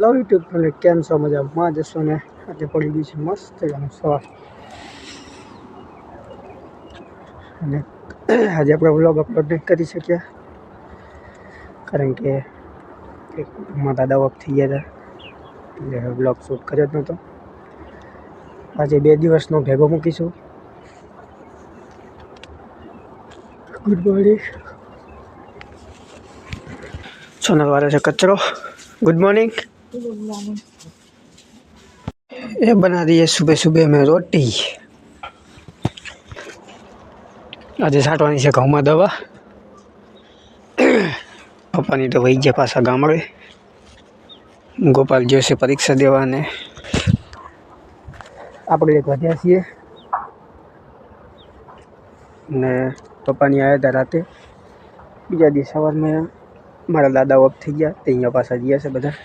Hello YouTube family, કેમ છો? મજામાં જશો ને? આજે પડી ગઈ છે મસ્ત સવાર અને આજે આપણે વ્લોગ અપલોડ નહીં કરી શક્યા કારણ કે કુટુંબમાં દાદા ઓફ થઈ ગયા હતા એટલે વ્લોગ શૂટ કર્યો જ નહોતો. આજે 2 દિવસનો ભેગો મૂકીશું. Good morning. સોનલ વાળો છે કચરો. Good morning. ये बना रही है सुबह सुबह में रोटी. आज साटवानी से घऊं में दवा. पप्पानी तो वही ગયા પાછા ગામડે. ગોપાલ જશે પરીક્ષા દેવા ને આપણે એક વધ્યા છીએ ને પપ્પાની આવ્યા હતા રાતે. બીજા દિવસ સવારમાં મારા દાદા ઓફ થઈ ગયા તે અહીંયા પાછા ગયા છે બધા.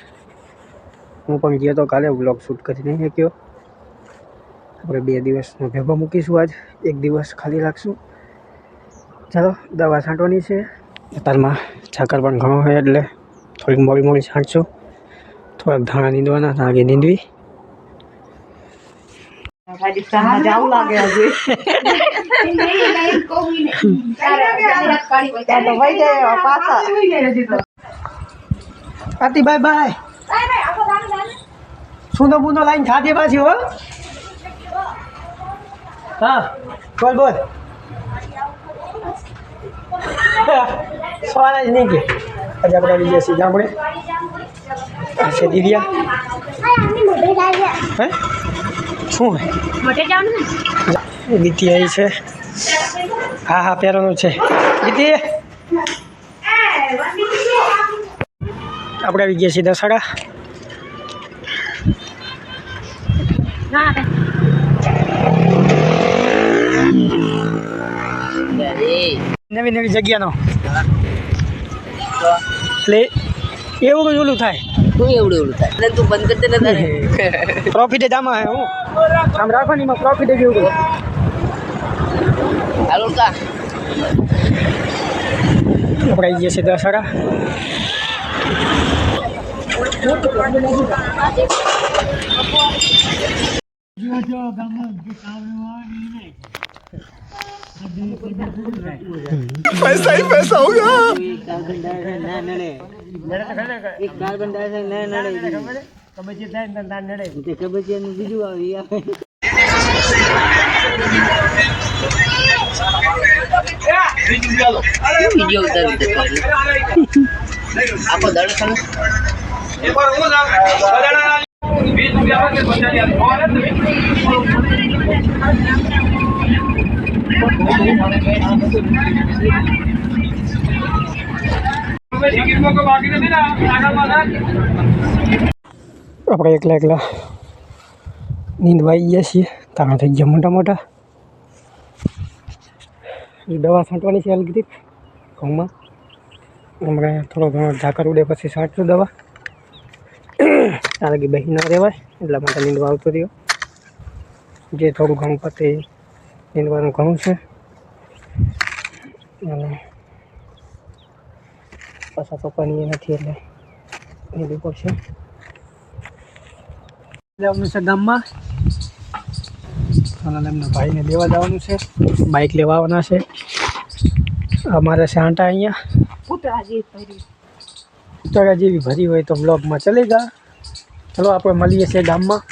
હું પણ ગયો તો કાલે, વ્લોગ શૂટ કરી નહીં શક્યો. આપણે 2 દિવસનો ભેગો મૂકીશું. આજ 1 દિવસ ખાલી રાખશું. ચાલો દવા છાંટવાની છે. અત્યારમાં ચાકર પણ ઘણો હોય એટલે થોડીક મોડી મોડી છાંટશું. થોડાક ધાણા નીંદવાના આગે નીંદવી. આતી બાય બાય. સુનો બુનો લાઈન ખાધે પાછી હો. હા બોલ બોલ. સવાલ જ નહીં કે આજે આપણે આવી ગયા છીએ ગામડે. છે દિવ્યા. હે શું હે ગીતી આવી છે? હા હા પહેરવાનું છે ગીતી. આપણે આવી ગયા છીએ દસાડા. નવી નવી જગ્યાનો એટલે એવું જ ઓલું થાય. એવું થાય તું બંધ કરી દે ને. પ્રોફિટ જ આમાં હે. હું આમ રાખવાની માં પ્રોફિટ જ એવું. હાલો કા આપણે આવી ગયા છીએ દસાડા. पैसा ही पैसा होगा. એક કાર્બન ડાયોક્સાઇડ ના નડે. કબજિયાતનું બીજું આવે. વિડીયો ઉતારી આખો દર્શન આપણે એકલા નીંદવાઈ ગયા છીએ. તાણા થઈ ગયા મોટા મોટા. દવા છાંટવાની છે હલકી ઘઉંમાં. હમણાં થોડો ઘણો ઝાકર ઉડે પછી છાંટશું દવા. આ લગી બહી ના રહેવાય એટલા માટે નીંદવા આવતો રહ્યો. જે થોડું ઘણું પતે નીંદવાનું ઘણું છે અને પાછા પપ્પાની એ નથી એટલે નીંદવું પડશે. જવાનું છે ગામમાં. અને એમના ભાઈને લેવા જવાનું છે. બાઇક લેવા આવવાના છે. અમારે છે આંટા અહીંયા પૂતળા જેવી ભરી હોય તો બ્લોગમાં ચલે ગયા. ચલો આપણે મળીએ છીએ ગામમાં.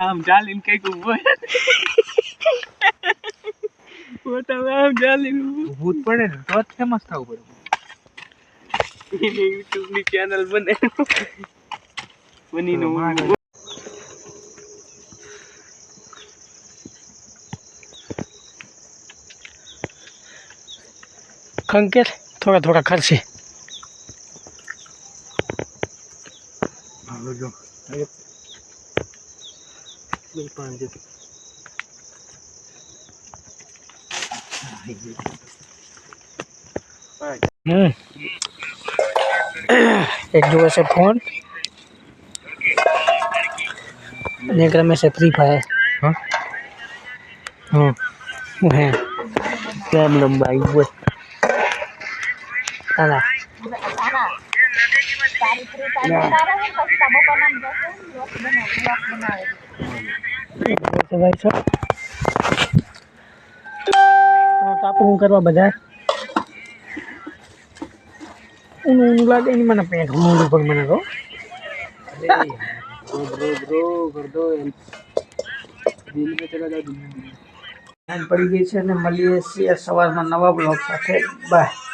આમ ચાલીને કઈક ઉભો આમ ચાલીને ભૂત પડે ને તો જ ફેમસ થવું પડે. યુટ્યુબ ની ચેનલ બને બનીને ખંકેર થોડા થોડા ખર્ચે. एक जो से फोन एक रमे से फ्री फायर। हाँ हाँ वो है कैम लंबाई वो ताला भाई सब તાપણું કરવા બધા ઊનું લાગે નહીં મને પેટ હું ઉપર મને કહો પડી ગઈ છે અને મળીએ છીએ સવારમાં નવા બ્લોગ સાથે બાય।